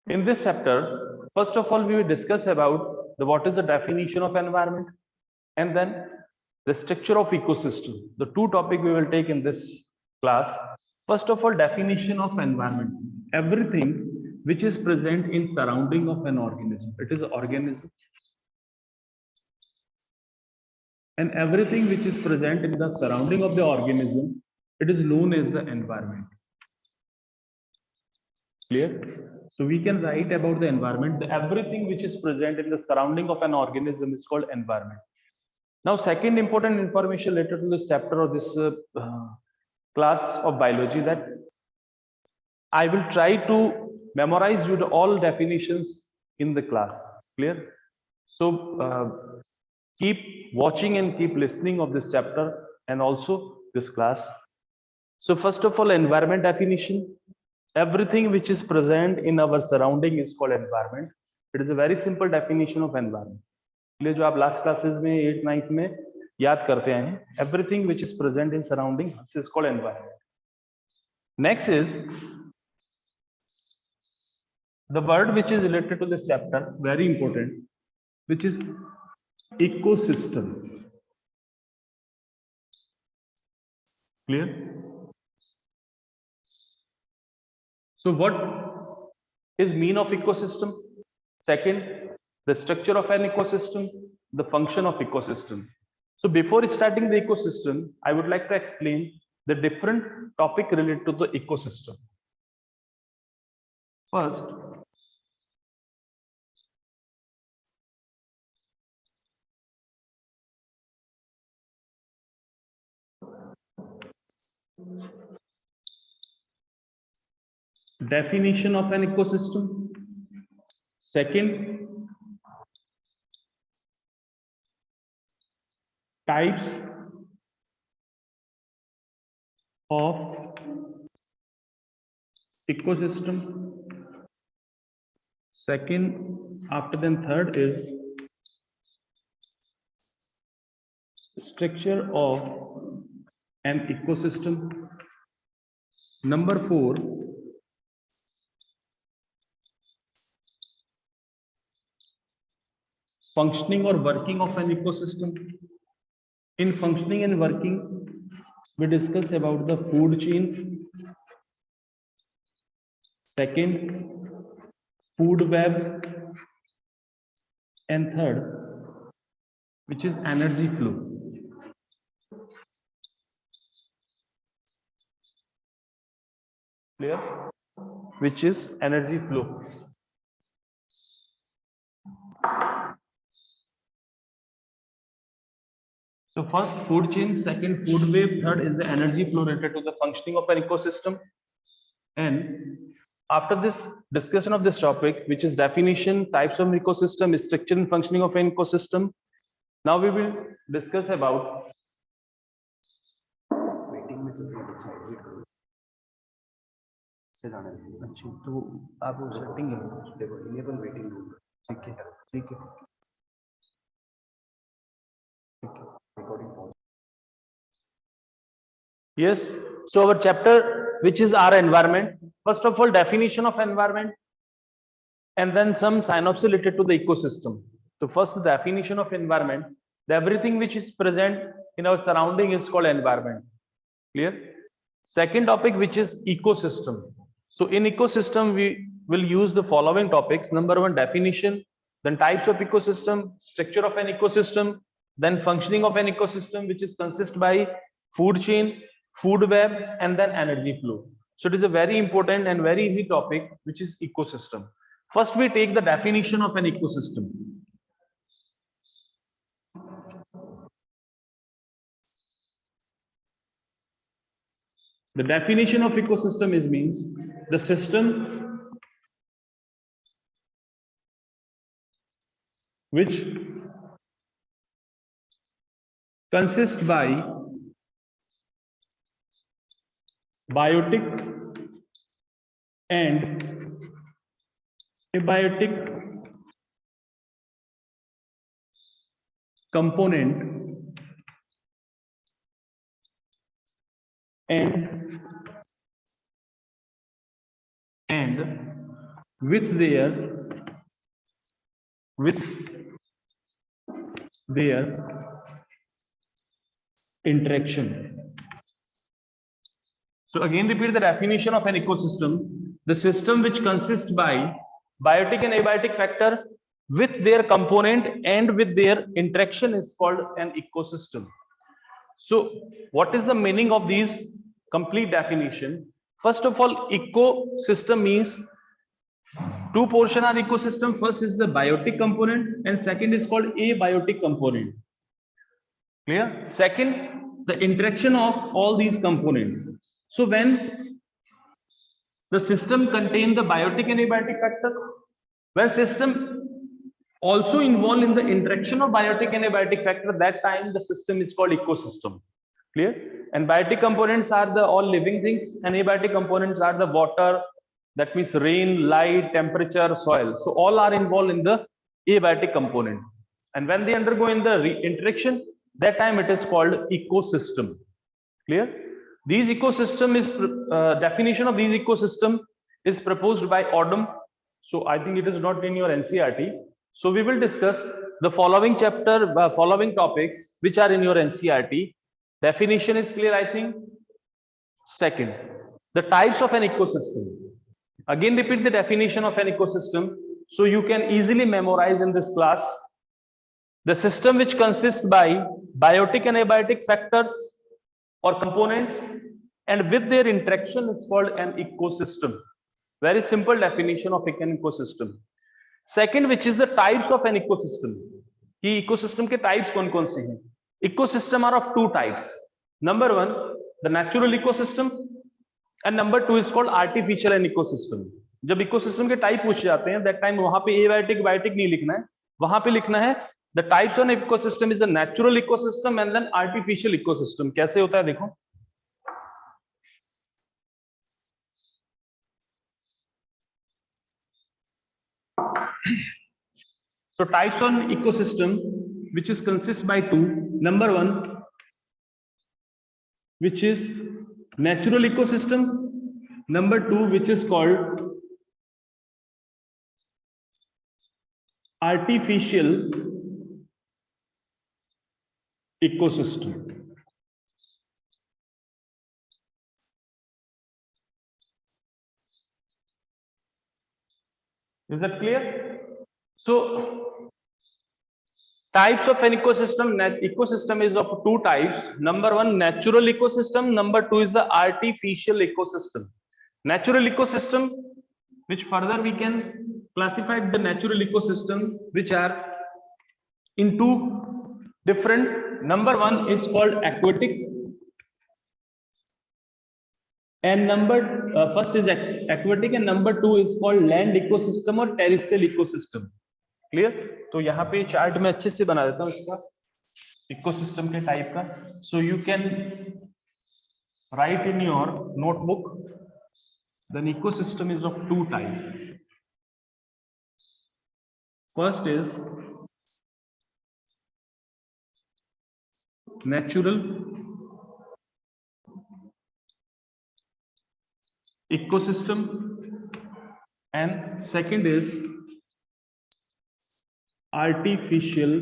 In this chapter, first of all, we will discuss about what is the definition of environment, and then the structure of ecosystem. The two topics we will take in this class. First of all, definition of environment. Everything which is present in surrounding of an organism. It is organism. And everything which is present in the surrounding of the organism, it is known as the environment. Clear? So we can write about the environment. Everything which is present in the surrounding of an organism is called environment. Now, second important information related to this chapter or this class of biology, that I will try to memorize you the all definitions in the class. Clear? So keep watching and keep listening of this chapter and also this class. So first of all, environment definition. Everything which is present in our surrounding is called environment. It is a very simple definition of environment. जो आप last classes में 8th 9th में याद करते हैं, everything which is present in surrounding is called environment. Next is the word which is related to this chapter, very important, which is ecosystem. Clear? So what is mean of ecosystem? Second, the structure of an ecosystem, the function of ecosystem. So before starting the ecosystem, I would like to explain the different topic related to the ecosystem. First, definition of an ecosystem. Second, types of ecosystem. Second, after then third is structure of an ecosystem. Number 4, functioning or working of an ecosystem. In functioning and working, we discuss about the food chain. Second, food web. And third, which is energy flow. Clear? Which is energy flow. So first food chain, second food web, third is the energy flow related to the functioning of an ecosystem. And after this discussion of this topic, which is definition, types of ecosystem, structure and functioning of an ecosystem, now we will discuss about तो आप setting enable waiting room, ठीक है ठीक है recording. Yes, so our chapter, which is our environment, first of all definition of environment and then some synopsis related to the ecosystem. So first, the definition of environment, everything which is present in our surrounding is called environment. Clear? Second topic, which is ecosystem. So in ecosystem, we will use the following topics. Number 1, definition, then types of ecosystem, structure of an ecosystem, then functioning of an ecosystem, which is consist by food chain, food web, and then energy flow. So it is a very important and very easy topic, which is ecosystem. First, we take the definition of an ecosystem. The definition of ecosystem is means the system which consists by biotic and abiotic component and with their interaction. So again repeat the definition of an ecosystem: the system which consists by biotic and abiotic factor with their component and with their interaction is called an ecosystem. So what is the meaning of these complete definition? First of all, ecosystem means two portion are ecosystem. First is the biotic component and second is called abiotic component. Clear? Second, the interaction of all these components. So when the system contain the biotic and abiotic factor, when system also involved in the interaction of biotic and abiotic factor, that time the system is called ecosystem. Clear? And biotic components are the all living things and abiotic components are the water, that means rain, light, temperature, soil. So all are involved in the abiotic component. And when they undergo in the interaction, that time it is called ecosystem. Clear? These ecosystem is definition of these ecosystem is proposed by Odum. So I think it is not in your NCERT. So we will discuss the following chapter, following topics which are in your NCERT. Definition is clear, I think. Second, the types of an ecosystem. Again, repeat the definition of an ecosystem so you can easily memorize in this class. The system which consists by biotic and abiotic factors or components and with their interaction is called an ecosystem. Very simple definition of an ecosystem. Second, which is the types of an ecosystem. कि ecosystem के types कौन-कौन से हैं? Ecosystem are of two types. Number one, the natural ecosystem, and number two is called artificial and ecosystem. जब ecosystem के type पूछ जाते हैं, that time वहां पे abiotic, biotic नहीं लिखना है, वहां पे लिखना है the types of an ecosystem is a natural ecosystem and then artificial ecosystem. कैसे होता है देखो. So types on ecosystem which is consists by two. Number one, which is natural ecosystem. Number two, which is called artificial ecosystem. Is that clear? So types of an ecosystem. Ecosystem is of two types. Number one, natural ecosystem. Number two is the artificial ecosystem. Natural ecosystem, which further we can classify the natural ecosystem, which are in two different. Number one is called aquatic, and first is aquatic and number two is called land ecosystem or terrestrial ecosystem. Clear? तो यहाँ पे chart में अच्छे से बना देता हूँ इसका इकोसिस्टम के टाइप का. So you can write in your notebook then ecosystem is of two type. First is natural ecosystem and second is artificial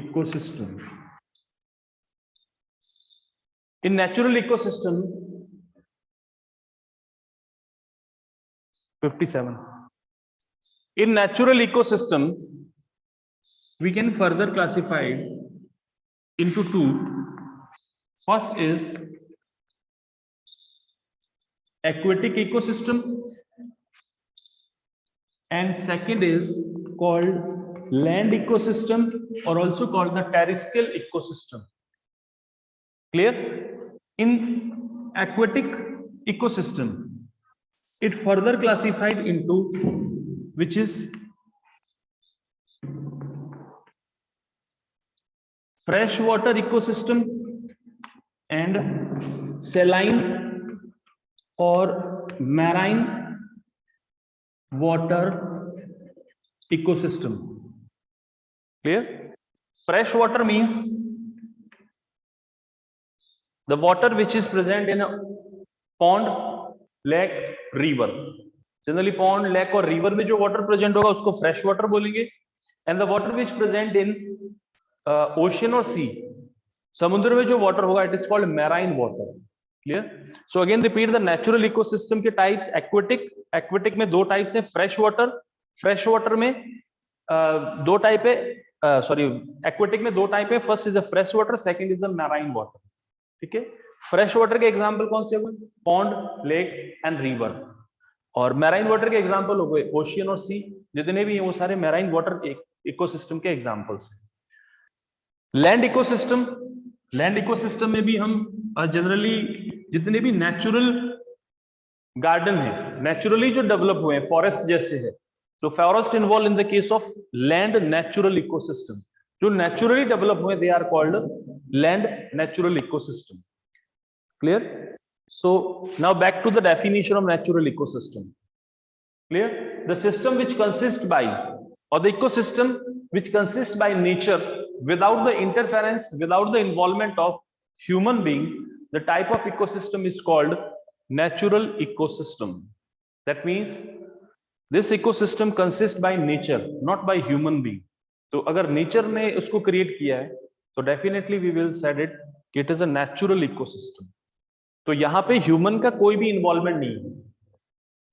ecosystem. In natural ecosystem 57, in natural ecosystem we can further classify it into two. First is aquatic ecosystem and second is called land ecosystem or also called the terrestrial ecosystem. Clear? In aquatic ecosystem it further classified into which is freshwater ecosystem and saline or marine water ecosystem. Clear? Freshwater means the water which is present in a pond, lake, river. Generally pond, lake और river में जो water present होगा उसको fresh water बोलेंगे। And the water which present in ocean और सी, समुद्र में जो वाटर होगा it is called marine water. Clear? So again repeat the natural ecosystem के टाइप्स। एक्वेटिक में दो टाइप्स हैं, फ्रेश वाटर में दो टाइप है, सॉरी एक्वेटिक में दो टाइप है, first is a fresh water, second is a marine water. ठीक है, फ्रेश वाटर के एग्जांपल कौन से हो गए? Pond, lake and river. और मैराइन वाटर के एग्जांपल हो गए ओशियन और सी, जितने भी हैं वो सारे मैराइन वाटर इकोसिस्टम के एग्जांपल्स हैं। लैंड इकोसिस्टम में भी हम जनरली जितने भी नेचुरल गार्डन है, नेचुरली जो डेवलप हुए हैं, फॉरेस्ट जैसे है, तो forest involve in the case of land natural ecosystem. जो नेचुरली डेवलप हुए they are called land natural ecosystem. Clear? So now back to the definition of natural ecosystem. Clear? The system which consists by, or the ecosystem which consists by nature without the interference, without the involvement of human being, the type of ecosystem is called natural ecosystem. That means this ecosystem consists by nature, not by human being. तो अगर nature ने उसको create किया है तो definitely we will said it is a natural ecosystem. तो यहाँ पे human का कोई भी involvement नहीं है।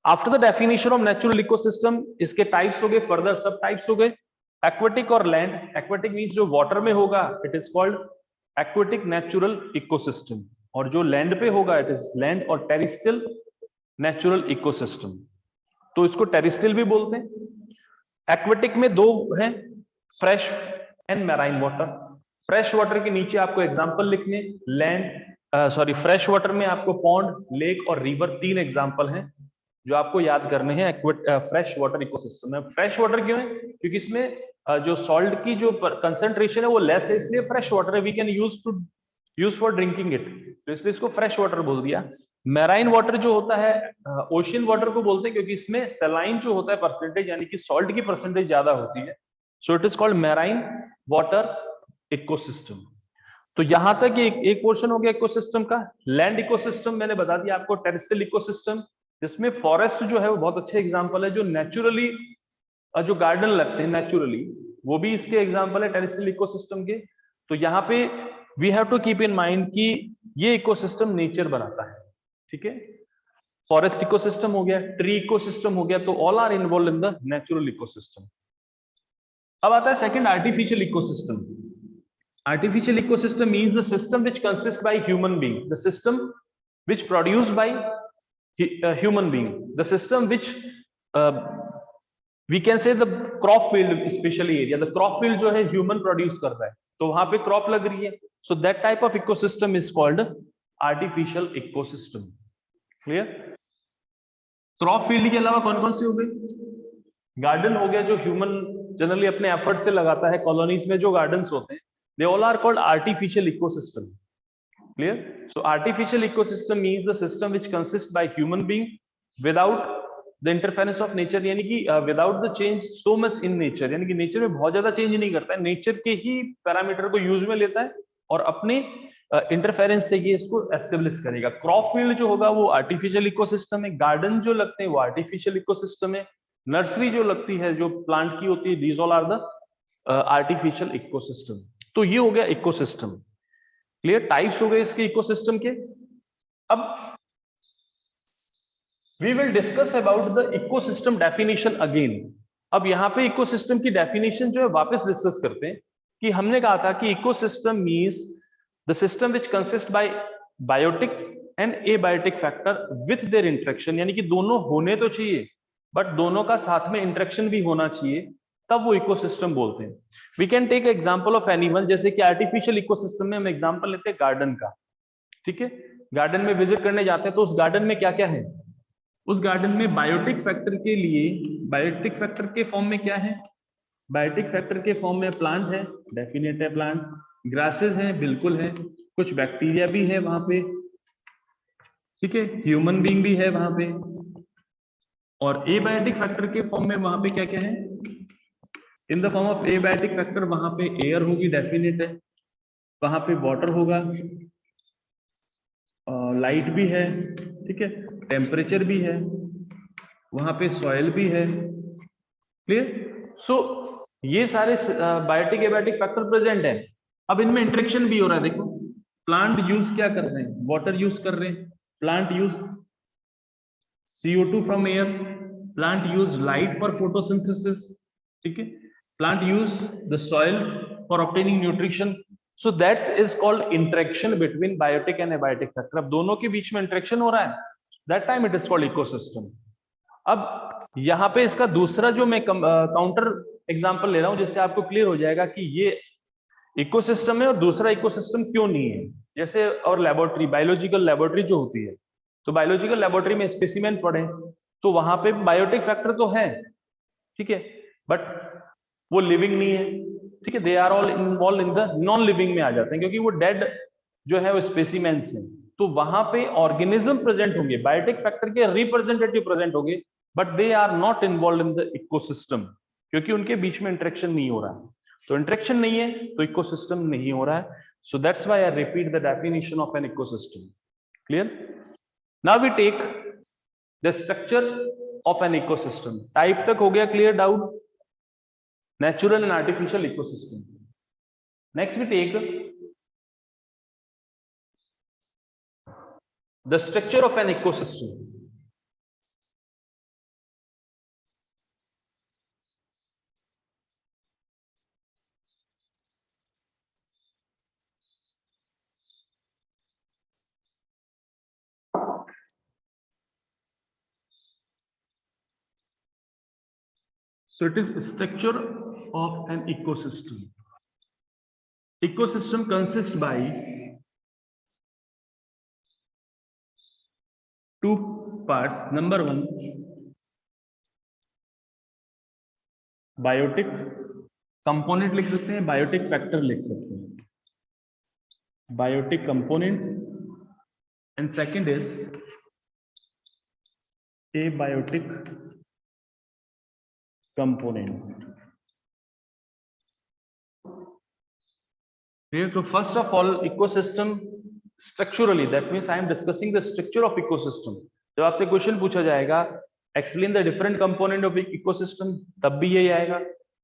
After the definition of natural ecosystem इसके टाइप्स हो गए, फर्दर सब टाइप्स हो गए, एक्वेटिक और लैंड। एक्वेटिक मींस जो वाटर में होगा it is called aquatic natural ecosystem, और जो लैंड पे होगा इट इज लैंड और टेरिस्ट्रियल नेचुरल इकोसिस्टम। तो इसको टेरिस्ट्रियल भी बोलते हैं। एक्वेटिक में दो हैं, fresh and marine water. Fresh water के नीचे आपको एग्जांपल लिखने, फ्रेश वाटर में आपको पॉन्ड, लेक और रिवर तीन एग्जांपल हैं जो आपको याद करने हैं फ्रेश वाटर इकोसिस्टम में। फ्रेश वाटर क्यों है? क्योंकि इसमें जो सॉल्ट की जो कंसंट्रेशन है वो लेस है, इसलिए फ्रेश वाटर है, we can use for drinking it, तो इसलिए इसको फ्रेश वाटर बोल दिया। मैराइन वाटर जो होता है ओशियन वाटर को बोलते हैं, क्योंकि इसमें सलाइन जो होता है परसेंटेज, यानी कि सॉल्ट की परसेंटेज ज्यादा होती है, सो it is called marine water ecosystem. तो यहां तक एक पोर्शन हो गया इकोसिस्टम का। लैंड इकोसिस्टम मैंने बता दिया आपको, टेरेस्ट्रियल इकोसिस्टम जिसमें फॉरेस्ट जो है वो बहुत अच्छे एग्जांपल है, जो नेचुरली जो गार्डन लगते हैं नेचुरली, वो भी इसके एग्जांपल है टेरेस्ट्रियल इकोसिस्टम के। तो यहाँ पे we have to keep in mind कि ये इकोसिस्टम नेचर बनाता है। ठीक है, फॉरेस्ट इकोसिस्टम हो गया, ट्री इकोसिस्टम हो गया, तो all are involve in the natural ecosystem. अब आता है second, artificial ecosystem. Artificial ecosystem means the system which consist by human being, the system which produced by human being, the system which we can say the crop field, especially area, the crop field जो है human produce कर रहा है, तो वहां पे crop लग रही है, so that type of ecosystem is called artificial ecosystem. Clear? crop field के अलावा कौन कौन सी हो गई? गार्डन हो गया जो ह्यूमन जनरली अपने एफर्ट से लगाता है, कॉलोनीज में जो गार्डन्स होते हैं, they all are called artificial ecosystem. Clear? So artificial ecosystem means the system which consists by human being without the interference of nature, यानी कि without the change so much in nature, यानी कि nature में बहुत ज्यादा change नहीं करता है, नेचर के ही पैरामीटर को यूज में लेता है और अपने इंटरफेरेंस से ये इसको एस्टेब्लिश करेगा। क्रॉप फील्ड जो होगा वो आर्टिफिशियल इकोसिस्टम है, गार्डन जो लगते हैं वो आर्टिफिशियल इकोसिस्टम है, नर्सरी जो लगती है जो प्लांट की होती है, these all are the artificial ecosystem. तो ये हो गया इकोसिस्टम। क्लियर? टाइप्स हो गए इसके इकोसिस्टम के। अब we will discuss about the ecosystem definition again. अब यहाँ पे इकोसिस्टम की डेफिनेशन जो है वापस डिस्कस करते हैं कि हमने कहा था कि ecosystem means the system which consist by biotic and abiotic factor with their interaction, यानी कि दोनों होने तो चाहिए बट दोनों का साथ में इंटरेक्शन भी होना चाहिए, तब वो इकोसिस्टम बोलते हैं। We can take example of animal, जैसे कि आर्टिफिशियल इकोसिस्टम में हम एग्जांपल लेते हैं गार्डन का। ठीक है, गार्डन में विजिट करने जाते हैं तो उस गार्डन में क्या क्या है? उस गार्डन में बायोटिक फैक्टर के लिए, बायोटिक फैक्टर के फॉर्म में क्या है? बायोटिक फैक्टर के फॉर्म में प्लांट है, डेफिनेट है प्लांट, ग्रासेस है, बिल्कुल है, कुछ बैक्टीरिया भी है वहां पे, ठीक है, ह्यूमन बीइंग भी है वहां पे, और एबायोटिक फैक्टर के फॉर्म में वहां पे क्या क्या है? In the form of abiotic factor वहां पे एयर होगी, डेफिनेट है, वहां पे वाटर होगा, लाइट भी है, ठीक है, टेम्परेचर भी है, वहां पे सॉइल भी है। क्लियर? सो ये सारे बायोटिक एबायोटिक फैक्टर प्रेजेंट है। अब इनमें इंटरेक्शन भी हो रहा है। देखो प्लांट यूज क्या कर रहे हैं, वाटर यूज कर रहे हैं, plant use CO2 from air, plant use light for photosynthesis, ठीक है, plant use the soil for obtaining nutrition. So that's is called interaction between biotic and abiotic factor. अब दोनों के बीच में इंटरेक्शन हो रहा है, that time it is called ecosystem. अब यहाँ पे इसका दूसरा जो मैं काउंटर एग्जांपल ले रहा हूं जिससे आपको क्लियर हो जाएगा कि ये इकोसिस्टम है और दूसरा इकोसिस्टम क्यों नहीं है। जैसे और लेबोरेटरी, बायोलॉजिकल लेबोरेटरी जो होती है, तो बायोलॉजिकल लेबोरेटरी में स्पेसिमेन पड़े तो वहां पे बायोटिक फैक्टर तो है, ठीक है, बट वो लिविंग नहीं है, ठीक है, they are all involve in the non living में आ जाते हैं क्योंकि वो डेड जो है वो स्पेसिमेंस हैं। तो वहां पे ऑर्गेनिज्म प्रेजेंट होंगे, बायोटिक फैक्टर के रिप्रेजेंटेटिव प्रेजेंट होंगे, but they are not involve in the ecosystem क्योंकि उनके बीच में इंटरेक्शन नहीं हो रहा है। तो इंटरेक्शन नहीं है तो इकोसिस्टम नहीं हो रहा है। So that's why I repeat the definition of an ecosystem. Clear? Now we take the structure of an ecosystem. Type तक हो गया clear? Doubt? Natural and artificial ecosystem. Next we take the structure of an ecosystem. So it is structure of an ecosystem. Ecosystem consists by two parts. Number one, biotic component लिख सकते हैं, biotic factor लिख सकते हैं, biotic component, and second is abiotic component. तो first of all ecosystem structurally, that means I am discussing the structure of ecosystem. जब आपसे question पूछा जाएगा explain the different component of ecosystem, तब भी यही आएगा।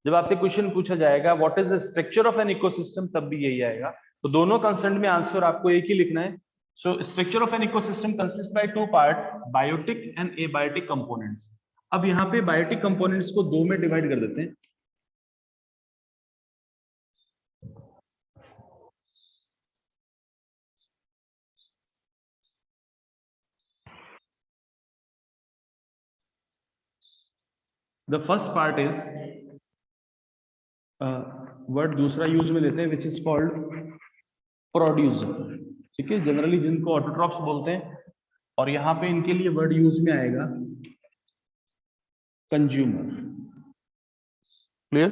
जब आपसे क्वेश्चन पूछा जाएगा what is the structure of an ecosystem, तब भी यही आएगा। तो दोनों कंसेंट में आंसर आपको एक ही लिखना है। So structure of an ecosystem consist by two part, biotic and abiotic components. अब यहाँ पे बायोटिक कंपोनेंट्स को दो में डिवाइड कर देते हैं। The first part is word दूसरा यूज में लेते हैं विच इज कॉल्ड प्रोड्यूसर, ठीक है, जनरली जिनको ऑटोट्रॉप्स बोलते हैं, और यहां पे इनके लिए वर्ड यूज में आएगा consumer. Clear?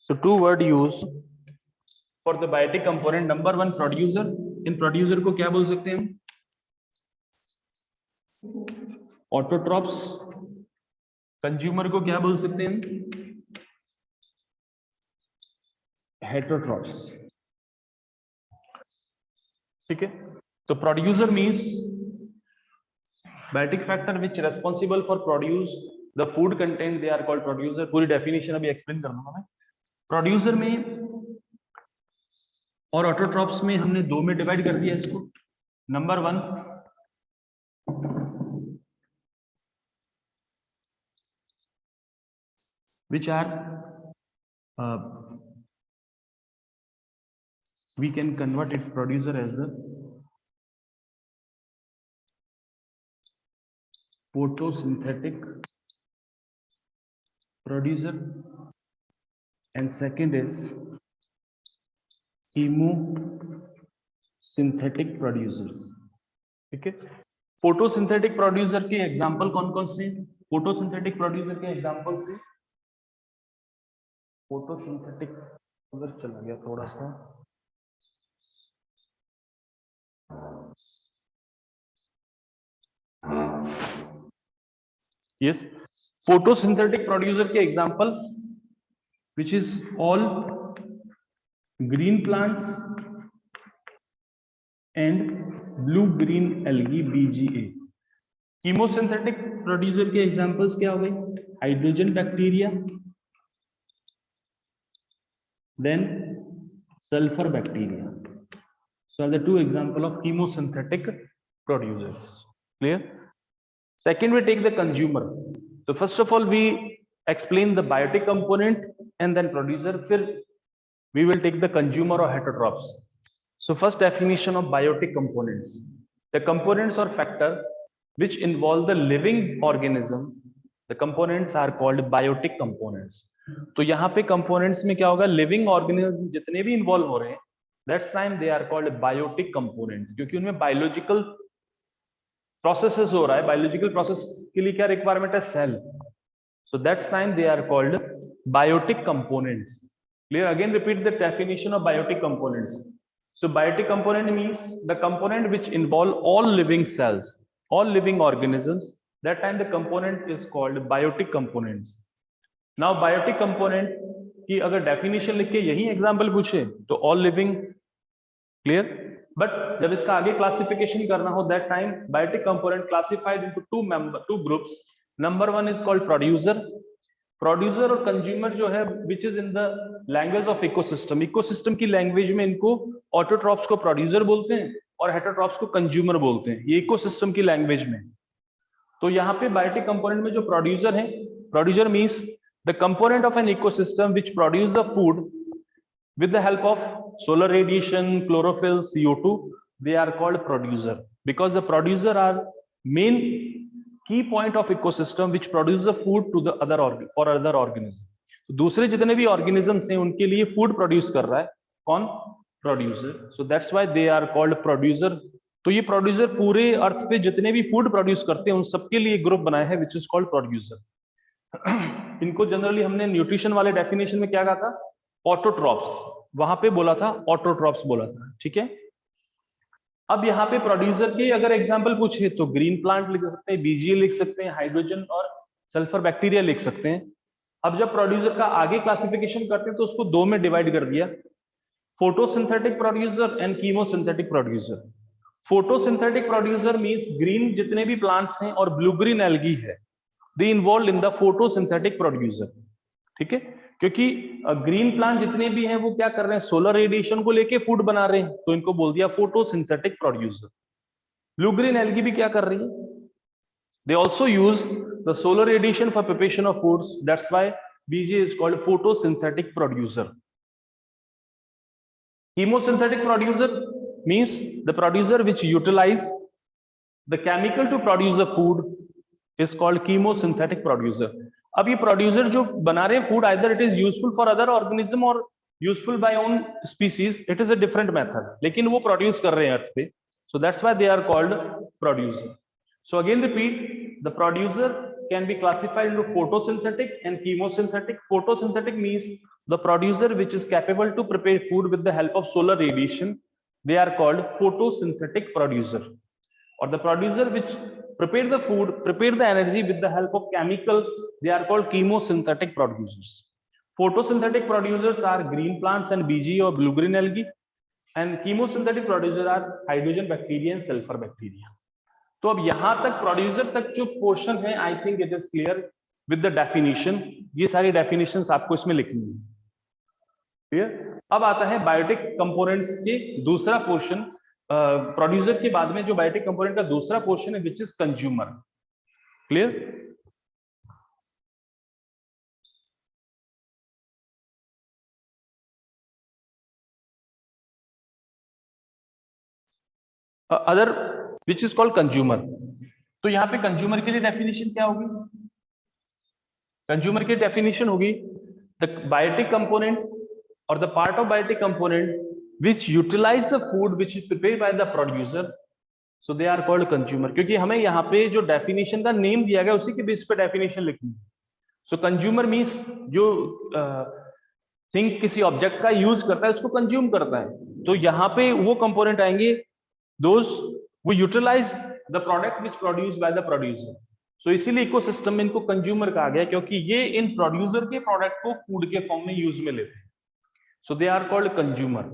So two word use for the biotic component. Number one producer. इन प्रोड्यूसर को क्या बोल सकते हैं हम? ऑटोट्रॉप्स। कंज्यूमर को क्या बोल सकते हैं? हेटरोट्रॉप्स। ठीक है, तो producer means biotic factor which responsible for produce the food content, they are called producer. पूरी डेफिनेशन अभी एक्सप्लेन कर दूंगा मैं। प्रोड्यूसर में और ऑटोट्रॉप्स में हमने दो में डिवाइड कर दिया इसको। Number one which are we can convert it producer as the photosynthetic producer, and second is chemosynthetic producers। ठीक है, फोटोसिंथेटिक प्रोड्यूसर के एग्जांपल कौन कौन से? फोटोसिंथेटिक प्रोड्यूसर के एग्जांपल से फोटोसिंथेटिक, उधर चला गया थोड़ा सा, यस, फोटोसिंथेटिक प्रोड्यूसर के example which is all green plants and blue green algae BGA। Chemosynthetic producer के एग्जांपल्स क्या हो गए? Hydrogen bacteria, then sulfur bacteria. So are the two example of chemosynthetic producers. Clear? Second, we take the consumer. So first of all, we explain the biotic component and then producer. Then we will take the consumer or heterotrophs. So first definition of biotic components: the components or factor which involve the living organism. The components are called biotic components. तो यहाँ पे components में क्या होगा? Living organism जितने भी involve हो रहे हैं, that's time they are called biotic components, क्योंकि उनमें बायोलॉजिकल प्रोसेसेस हो रहा है. बायोलॉजिकल प्रोसेस के लिए क्या रिक्वायरमेंट है? Cell. So that's time they are called biotic components. Clear? Again repeat the definition of biotic components. So biotic component means the component which involve all living cells, all living organisms. That time the component is called biotic components. Now biotic component की अगर definition लिख के यही example पूछे तो all living. Clear? But जब इसका आगे क्लासिफिकेशन करना हो, that time biotic component classified into two groups. Number one is called producer. Producer और कंज्यूमर जो है which is in the language of ecosystem. Ecosystem की लैंग्वेज में इनको ऑटोट्रॉप्स को प्रोड्यूसर बोलते हैं और हेटेरोट्रॉप्स को कंज्यूमर बोलते हैं, ये इकोसिस्टम की लैंग्वेज में. तो यहाँ पे बायोटिक कंपोनेंट में जो प्रोड्यूसर है, producer means the component of an ecosystem which produce a food with the help of solar radiation, chlorophyll, CO2. They are called producer because the producer are main key point of ecosystem which produces the food to the other organism. तो दूसरे जितने भी organisms हैं उनके लिए food produce कर रहा है कौन? Producer. So that's why they are called producer. तो ये producer पूरे अर्थ पे जितने भी food produce करते हैं उन सबके लिए ग्रुप बनाया है which is called producer. इनको जनरली हमने न्यूट्रिशन वाले डेफिनेशन में क्या कहा था? ऑटोट्रॉप्स. वहां पे बोला था ऑटोट्रॉप्स बोला था. ठीक है. अब यहाँ पे प्रोड्यूसर के अगर एग्जांपल पूछे तो ग्रीन प्लांट लिख सकते हैं, BGA लिख सकते हैं, हाइड्रोजन और सल्फर बैक्टीरिया लिख सकते हैं. अब जब प्रोड्यूसर का आगे क्लासिफिकेशन करते हैं तो उसको दो में डिवाइड कर दिया, photosynthetic producer and chemosynthetic producer. Photosynthetic producer means green जितने भी प्लांट्स हैं और ब्लू ग्रीन एल्गी है, they involve in the photosynthetic producer. ठीक है, क्योंकि ग्रीन प्लांट जितने भी हैं वो क्या कर रहे हैं? सोलर रेडिएशन को लेके फूड बना रहे हैं, तो इनको बोल दिया photosynthetic producer. Blue green algae भी क्या कर रही है? They also use the solar radiation for preparation of foods. That's why BGA is called photosynthetic producer. Chemosynthetic producer means the producer which utilize the chemical to produce the food is called chemosynthetic producer. अब ये producer जो बना रहे हैं food, either it is useful for other organism और useful by own species, it is a different method, लेकिन वो produce कर रहे हैं अर्थ पे. So that's why they are called producer. So again repeat, the producer can be classified into photosynthetic and chemosynthetic. Photosynthetic means the producer which is capable to prepare food with the help of solar radiation, they are called photosynthetic producer. और the producer which prepare the food, prepare the energy with the help of chemical, they are called chemosynthetic producers. Photosynthetic producers are green plants and BGA or blue green algae, and chemosynthetic producers are hydrogen bacteria and sulfur bacteria. तो अब यहां तक producer तक जो portion है, I think it is clear with the definition. ये सारी definitions आपको इसमें लिखनी है. क्लियर? अब आता है बायोटिक कंपोनेंट्स के दूसरा पोर्शन. प्रोड्यूसर के बाद में जो बायोटिक कंपोनेंट का दूसरा पोर्शन है which is consumer. Clear? Other which is called consumer. तो यहां पे कंज्यूमर के लिए डेफिनेशन क्या होगी? कंज्यूमर की डेफिनेशन होगी द बायोटिक कंपोनेंट और the part of biotic component which utilize the food which is prepared by the producer, so they are called consumer. क्योंकि हमें यहाँ पे जो डेफिनेशन का नेम दिया गया उसी के बेस पे डेफिनेशन लिखनी है. सो कंज्यूमर मींस जो थिंग किसी ऑब्जेक्ट का यूज करता है उसको कंज्यूम करता है. तो यहाँ पे वो कंपोनेंट आएंगे दोज वो utilize the product which produce by the producer. So इसीलिए इकोसिस्टम में इनको कंज्यूमर कहा गया, क्योंकि ये इन प्रोड्यूसर के प्रोडक्ट को फूड के फॉर्म में यूज में लेते हैं. So they are called consumer.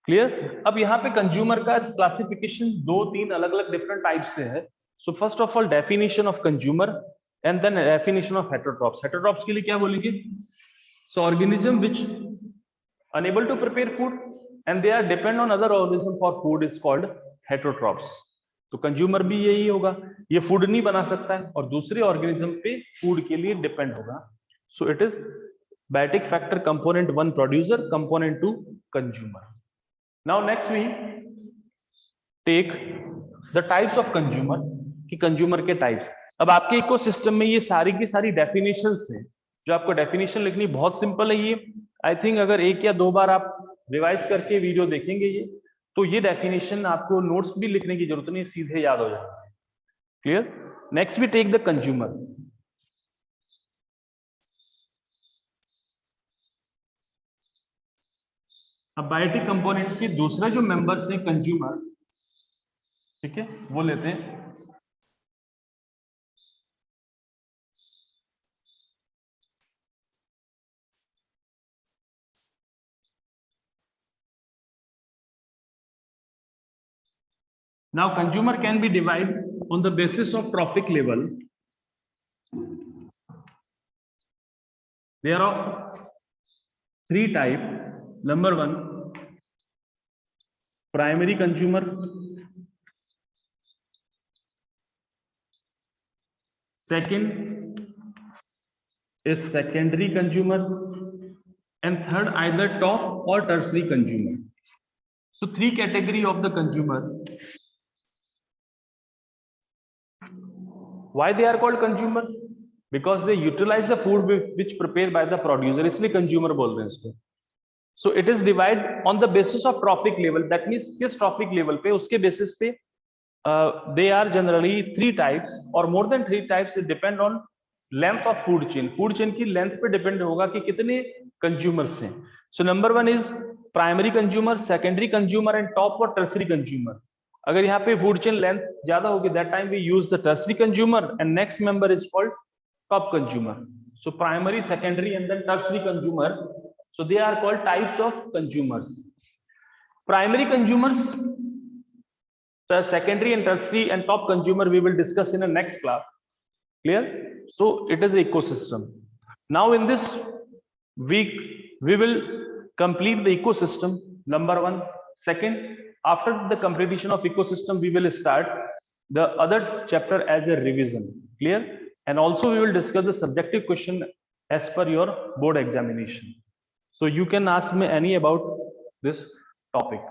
Clear? अब यहाँ पे कंज्यूमर का क्लासिफिकेशन 2-3 अलग अलग डिफरेंट टाइप से है. So first of all, definition of consumer and then definition of heterotrophs. Heterotrophs के लिए क्या बोलेंगे? So organism which unable to prepare food and they are depend on other organism for food is called heterotrophs. तो consumer भी यही होगा, ये food नहीं बना सकता है और दूसरे ऑर्गेनिज्म पे फूड के लिए डिपेंड होगा. So it is biotic factor component 1 producer, component 2 consumer. Now next we take the types of consumer, कि कंज्यूमर के टाइप्स. अब आपके इकोसिस्टम में ये सारी की सारी डेफिनेशंस हैं, जो आपको डेफिनेशन लिखनी बहुत सिंपल है. ये आई थिंक अगर एक या दो बार आप रिवाइज करके वीडियो देखेंगे ये, तो ये डेफिनेशन आपको नोट्स भी लिखने की जरूरत नहीं, सीधे याद हो जाएगा. Clear? Next we take the consumer. अब बायोटिक कंपोनेंट के दूसरा जो मेंबर्स हैं कंज्यूमर, ठीक है, वो लेते हैं. Now consumer can be divided on the basis of trophic level. There are three types. Number 1, primary consumer. Second is secondary consumer, and third either top or tertiary consumer. So 3 category of the consumer. Why they are called consumer? Because they utilize the food which prepared by the producer, इसलिए consumer बोल रहे हैं इसको. So it is divided on the basis of trophic level. That means किस trophic level पे, उसके basis पे they are generally 3 types or more than 3 types. It depend on length of food chain. Food chain की length पे depend होगा कि कितने consumers हैं. So number 1 is primary consumer, secondary consumer and top or tertiary consumer. अगर यहाँ पे food chain length ज्यादा होगी, that time we use the tertiary consumer and next member is called top consumer. So primary, secondary and then tertiary consumer. So they are called types of consumers. Primary consumers, the secondary and tertiary and top consumer we will discuss in the next class. Clear? So it is ecosystem. Now in this week we will complete the ecosystem number 1. Second, after the completion of ecosystem we will start the other chapter as a revision. Clear? And also we will discuss the subjective question as per your board examination. So you can ask me any about this topic.